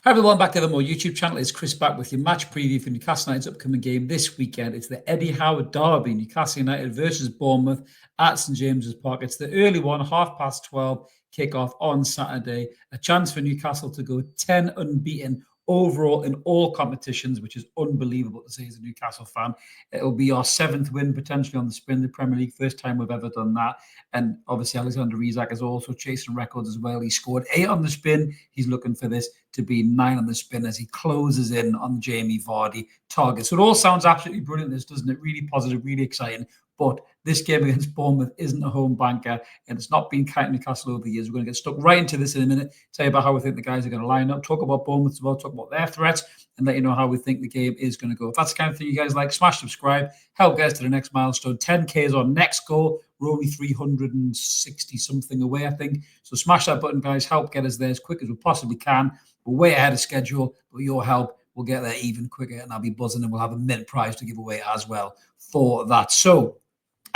Hi everyone, back to the More YouTube channel. It's Chris back with your match preview for Newcastle United's upcoming game this weekend. It's the Eddie Howe derby, Newcastle United versus Bournemouth at St James's Park. It's the early one, 12:30 kickoff on Saturday. A chance for Newcastle to go 10 unbeaten overall in all competitions, which is unbelievable to say as a Newcastle fan. It'll be our 7th win potentially on the spin in the Premier League, first time we've ever done that. And obviously Alexander Isak is also chasing records as well. He scored 8 on the spin. He's looking for this to be 9 on the spin as he closes in on Jamie Vardy target. So it all sounds absolutely brilliant, this, doesn't it? Really positive, really exciting. But this game against Bournemouth isn't a home banker, and it's not been kind Newcastle over the years. We're going to get stuck right into this in a minute, tell you about how we think the guys are going to line up, talk about Bournemouth as well, talk about their threats, and let you know how we think the game is going to go. If that's the kind of thing you guys like, smash subscribe, help get us to the next milestone. 10K is our next goal. We're only 360 something away, I think. So smash that button, guys. Help get us there as quick as we possibly can. We're way ahead of schedule, but your help will get there even quicker, and I'll be buzzing, and we'll have a mint prize to give away as well for that. So,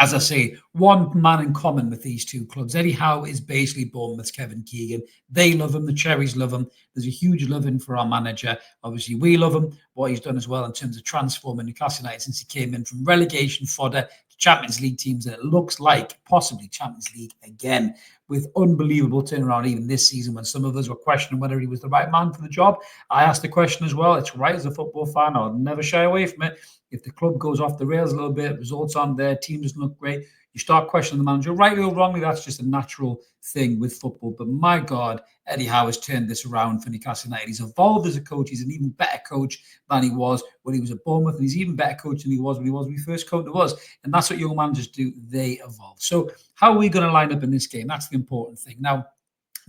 as I say, one man in common with these two clubs. Eddie Howe is basically Bournemouth's Kevin Keegan. They love him. The Cherries love him. There's a huge love in for our manager. Obviously, we love him, what he's done as well in terms of transforming Newcastle United since he came in from relegation fodder to Champions League teams. And it looks like possibly Champions League again, with unbelievable turnaround even this season when some of us were questioning whether he was the right man for the job. I asked the question as well. It's right as a football fan. I'll never shy away from it. If the club goes off the rails a little bit, results aren't there, team doesn't look great, you start questioning the manager. Rightly or wrongly, that's just a natural thing with football. But my God, Eddie Howe has turned this around for Newcastle United. He's evolved as a coach. He's an even better coach than he was when he was at Bournemouth. And he's even better coach than he was when he first came to us. And that's what young managers do. They evolve. So how are we going to line up in this game? That's the important thing. Now,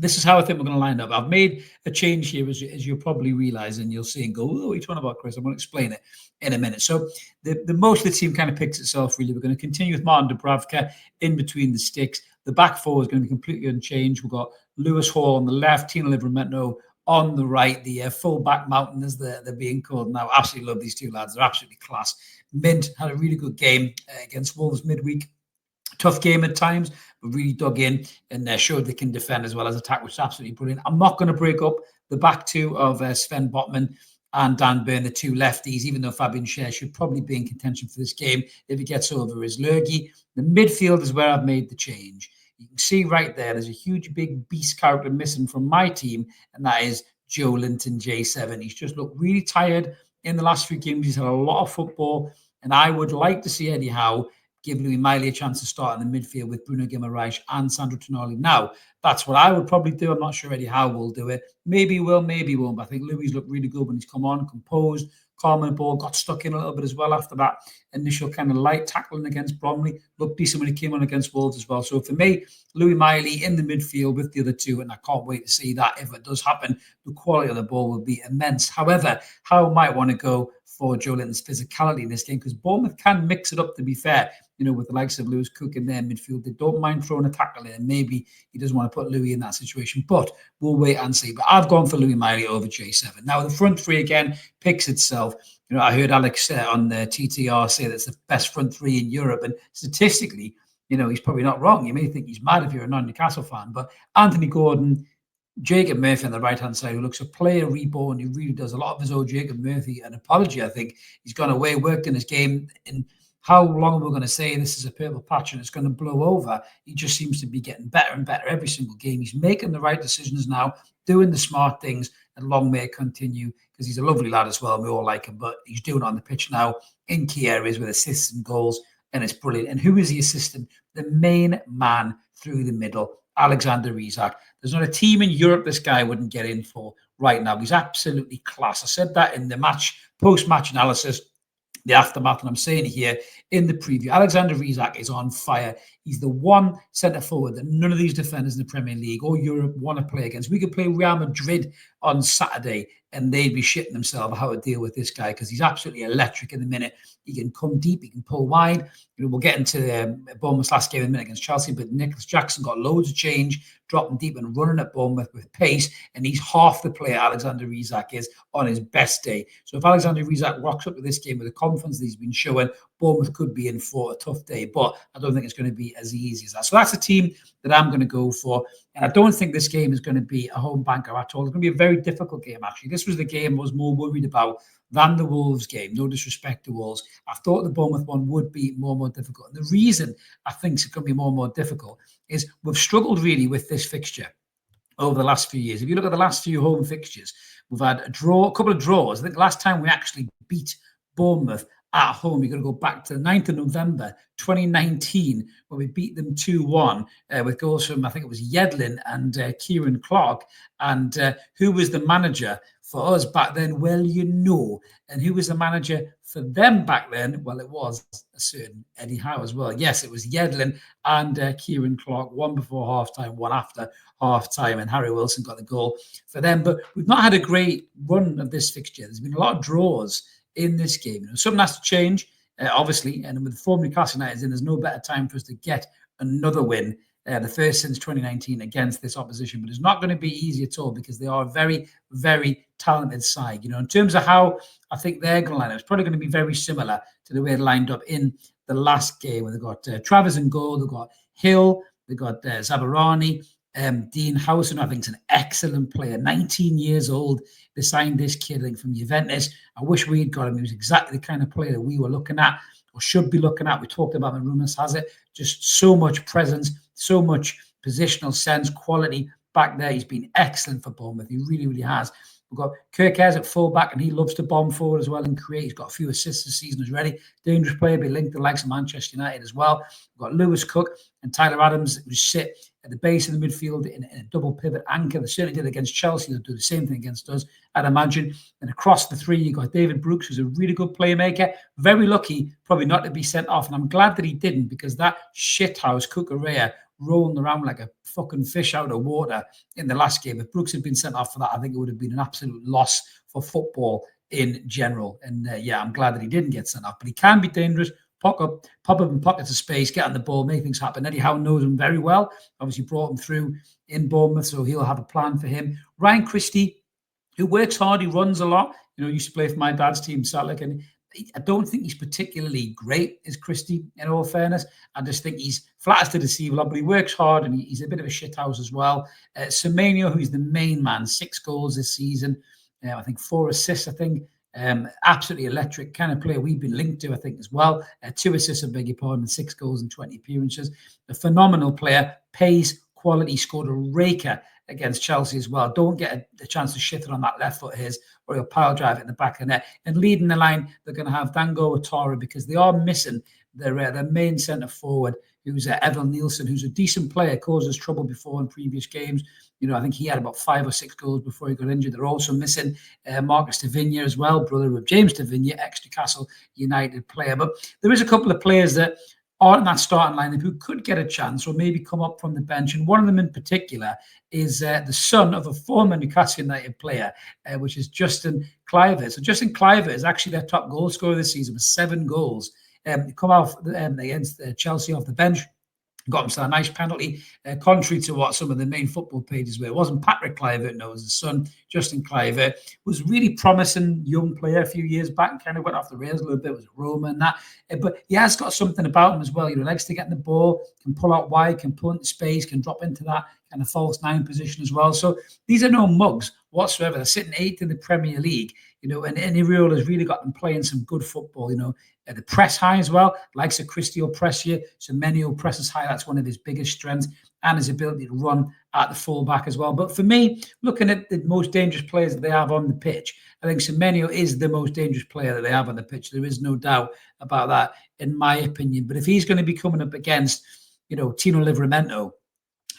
this is how I think we're going to line up. I've made a change here, as you'll probably realize, and you'll see and go, oh, what are you talking about, Chris? I'm going to explain it in a minute. So the most of the team kind of picks itself, really. We're going to continue with Martin Dubravka in between the sticks. The back four is going to be completely unchanged. We've got Lewis Hall on the left, Tino Livramento on the right, the full-back mountain, as they're being called now. Absolutely love these two lads. They're absolutely class. Mint had a really good game against Wolves midweek. Tough game at times, but really dug in and showed they can defend as well as attack, which is absolutely brilliant. I'm not going to break up the back two of Sven Botman and Dan Burn, the two lefties, even though Fabian Schär should probably be in contention for this game if he gets over his lurgy. The midfield is where I've made the change. You can see right there's a huge, big beast character missing from my team, and that is Joe Linton, J7. He's just looked really tired in the last few games. He's had a lot of football, and I would like to see Eddie Howe give Louis Miley a chance to start in the midfield with Bruno Guimaraes and Sandro Tonali. Now, that's what I would probably do. I'm not sure Eddie Howe will do it. Maybe he will, maybe he won't. But I think Louis looked really good when he's come on, composed, calm in the ball, got stuck in a little bit as well after that initial kind of light tackling against Bromley. Looked decent when he came on against Wolves as well. So for me, Louis Miley in the midfield with the other two, and I can't wait to see that. If it does happen, the quality of the ball will be immense. However, Howe might want to go for Joe Linton's physicality in this game because Bournemouth can mix it up, to be fair. You know, with the likes of Lewis Cook in their midfield, they don't mind throwing a tackle in. Maybe he doesn't want to put Louis in that situation, but we'll wait and see. But I've gone for Louis Miley over J7. Now, the front three, again, picks itself. You know, I heard Alex on the TTR say that's the best front three in Europe. And statistically, you know, he's probably not wrong. You may think he's mad if you're a non-Newcastle fan, but Anthony Gordon, Jacob Murphy on the right-hand side, who looks a player reborn. He really does a lot of his old Jacob Murphy. An apology, I think. He's gone away, worked in his game. And how long we're going to say this is a purple patch and it's going to blow over? He just seems to be getting better and better every single game. He's making the right decisions now, doing the smart things, and long may it continue because he's a lovely lad as well. And we all like him, but he's doing it on the pitch now in key areas with assists and goals, and it's brilliant. And who is the assistant? The main man through the middle, Alexander Isak. There's not a team in Europe this guy wouldn't get in for right now. He's absolutely class. I said that in the post-match analysis, the aftermath, and I'm saying it here in the preview. Alexander Isak is on fire. He's the one centre forward that none of these defenders in the Premier League or Europe want to play against. We could play Real Madrid on Saturday and they'd be shitting themselves how to deal with this guy because he's absolutely electric in the minute. He can come deep, he can pull wide. You know, we'll get into Bournemouth's last game in a minute against Chelsea, but Nicholas Jackson got loads of change, dropping deep and running at Bournemouth with pace, and he's half the player Alexander Isak is on his best day. So if Alexander Isak rocks up to this game with the confidence that he's been showing, Bournemouth could be in for a tough day, but I don't think it's going to be as easy as that. So that's a team that I'm going to go for. And I don't think this game is going to be a home banker at all. It's going to be a very difficult game, actually. This was the game I was more worried about than the Wolves game. No disrespect to Wolves. I thought the Bournemouth one would be more and more difficult. And the reason I think it's going to be more and more difficult is we've struggled really with this fixture over the last few years. If you look at the last few home fixtures, we've had a couple of draws. I think the last time we actually beat Bournemouth at home, you're going to go back to the 9th of November 2019, where we beat them 2-1 with goals from, I think it was Yedlin and Kieran Clark. And who was the manager for us back then? Well, you know. And who was the manager for them back then? Well, it was a certain Eddie Howe as well. Yes, it was Yedlin and Kieran Clark, one before half-time, one after half-time, and Harry Wilson got the goal for them. But we've not had a great run of this fixture. There's been a lot of draws in this game. Something has to change, obviously, and with the form Newcastle United in, there's no better time for us to get another win, the first since 2019 against this opposition. But it's not going to be easy at all because they are a very, very talented side. In terms of how I think they're going to line up, it's probably going to be very similar to the way it lined up in the last game, where they've got Travers in goal, they've got Hill, they've got Zabarani, Dean Howson, I think, is an excellent player, 19 years old. They signed this kid, I think, from Juventus. I wish we had got him. He was exactly the kind of player that we were looking at or should be looking at. We talked about him, rumours has it. Just so much presence, so much positional sense, quality back there. He's been excellent for Bournemouth. He really, really has. We've got Kirk Ayres at full-back, and he loves to bomb forward as well and create. He's got a few assists this season already. Dangerous player, be linked to the likes of Manchester United as well. We've got Lewis Cook and Tyler Adams, who sit at the base of the midfield in a double pivot anchor. They certainly did against Chelsea. They'll do the same thing against us, I'd imagine. And across the three, you've got David Brooks, who's a really good playmaker. Very lucky, probably not to be sent off. And I'm glad that he didn't, because that shithouse Cucurella rolling around like a fucking fish out of water in the last game. If Brooks had been sent off for that, I think it would have been an absolute loss for football in general. And I'm glad that he didn't get sent off. But he can be dangerous. Pop up in pockets of space, get on the ball, make things happen. Eddie Howe knows him very well. Obviously brought him through in Bournemouth, so he'll have a plan for him. Ryan Christie, who works hard, he runs a lot. Used to play for my dad's team, Celtic, and I don't think he's particularly great, is Christie, in all fairness. I just think he's flat as to deceive a lot, but he works hard, and he's a bit of a shithouse as well. Semenyo, who's the main man, 6 goals this season. I think 4 assists, I think. Absolutely electric kind of player we've been linked to, I think, as well. 2 assists, I beg your pardon, 6 goals and 20 appearances. A phenomenal player, pace, quality, scored a raker against Chelsea as well. Don't get a chance to shift it on that left foot of his, or he'll power drive it in the back of the net. And leading the line, they're going to have Dango Ouattara, because they are missing their main centre forward, who's Evan Nielsen, who's a decent player, causes trouble before in previous games. I think he had about 5 or 6 goals before he got injured. They're also missing Marcus Tavinia as well, brother of James Tavinia, ex-Newcastle United player. But there is a couple of players that aren't in that starting lineup who could get a chance or maybe come up from the bench. And one of them in particular is the son of a former Newcastle United player, which is Justin Kluivert. So Justin Kluivert is actually their top goal scorer this season with 7 goals. Come out against Chelsea off the bench. Got himself a nice penalty, contrary to what some of the main football pages were. It wasn't Patrick Kluivert, no, it was his son, Justin Kluivert. Was really promising young player a few years back, kind of went off the rails a little bit, was Roma and that. But he has got something about him as well. Likes to get in the ball, can pull out wide, can pull into space, can drop into that kind of false 9 position as well. So these are no mugs whatsoever. They're sitting 8th in the Premier League, and Iriol has really got them playing some good football, the press high as well. Likes a Christie will press you. So many will press us high. That's one of his biggest strengths, and his ability to run at the fullback as well. But for me, looking at the most dangerous players that they have on the pitch, I think Semenyo is the most dangerous player that they have on the pitch. There is no doubt about that, in my opinion. But if he's going to be coming up against, Tino Livramento,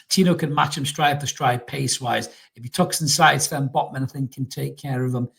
Tino can match him stride for stride, pace-wise. If he tucks inside, Sven Botman, I think, can take care of him.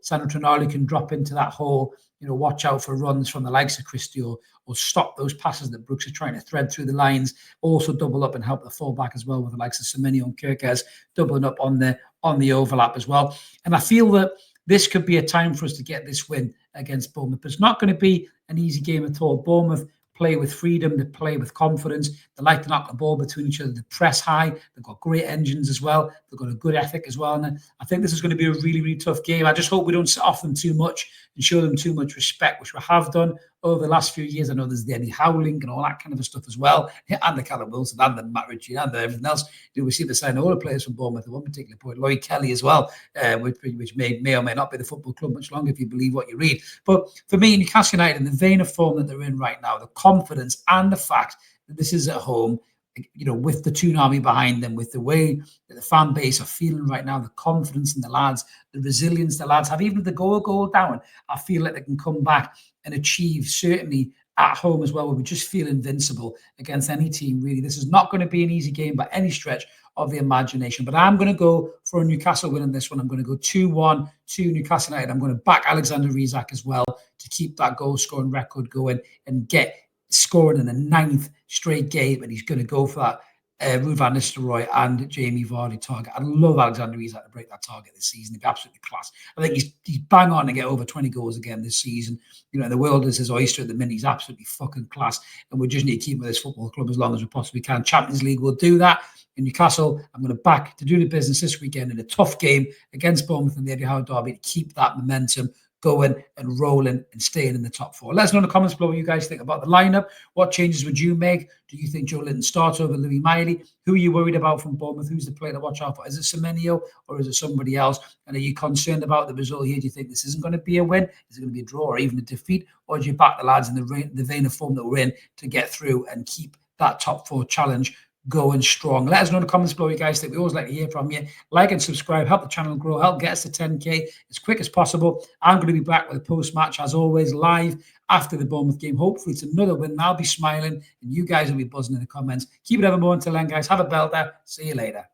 Sandro Tonali can drop into that hole. Watch out for runs from the likes of Christie, or stop those passes that Brooks is trying to thread through the lines. Also double up and help the fullback as well, with the likes of Semenyo and Kirk Ayres doubling up on the overlap as well. And I feel that this could be a time for us to get this win against Bournemouth. But it's not going to be an easy game at all. Bournemouth play with freedom, they play with confidence, they like to knock the ball between each other, they press high, they've got great engines as well, they've got a good ethic as well, and I think this is going to be a really, really tough game. I just hope we don't sit off them too much and show them too much respect, which we have done over the last few years. I know there's the Eddie Howe link and all that kind of stuff as well, and the Callum Wilson and the Matt Ritchie and everything else. We see the sign all the players from Bournemouth at one particular point. Lloyd Kelly as well, which may or may not be the football club much longer if you believe what you read. But for me, Newcastle United, in the vein of form that they're in right now, the confidence and the fact that this is at home, with the Toon Army behind them, with the way that the fan base are feeling right now, the confidence in the lads, the resilience the lads have, even if the goal down, I feel like they can come back and achieve, certainly at home as well, where we just feel invincible against any team, really. This is not going to be an easy game by any stretch of the imagination, but I'm going to go for a Newcastle win in this one. I'm going to go 2-1 to Newcastle United. I'm going to back Alexander Isak as well to keep that goal scoring record going and get scoring in the 9th straight game, and he's going to go for that Ruud van Nistelrooy and Jamie Vardy target. I'd love Alexander Isak to break that target this season. He'd be absolutely class. I think he's bang on to get over 20 goals again this season. The world is his oyster at the minute. He's absolutely fucking class, and we just need to keep him with this football club as long as we possibly can. Champions League will do that. In Newcastle, I'm going to back to do the business this weekend in a tough game against Bournemouth in the Eddie Howe derby to keep that momentum going and rolling and staying in the top 4. Let us know in the comments below what you guys think about the lineup. What changes would you make? Do you think Joe Linton starts over Louis Miley? Who are you worried about from Bournemouth? Who's the player to watch out for? Is it Semenyo or is it somebody else? And are you concerned about the result here? Do you think this isn't going to be a win? Is it going to be a draw or even a defeat? Or do you back the lads in the vein of form that we're in to get through and keep that top 4 challenge going strong? Let us know in the comments below, you guys think. We always like to hear from you. Like and subscribe, help the channel grow, help get us to 10k as quick as possible. I'm going to be back with a post-match, as always, live after the Bournemouth game. Hopefully it's another win. I'll be smiling and you guys will be buzzing in the comments. Keep it evermore until then, guys. Have a belter. See you later.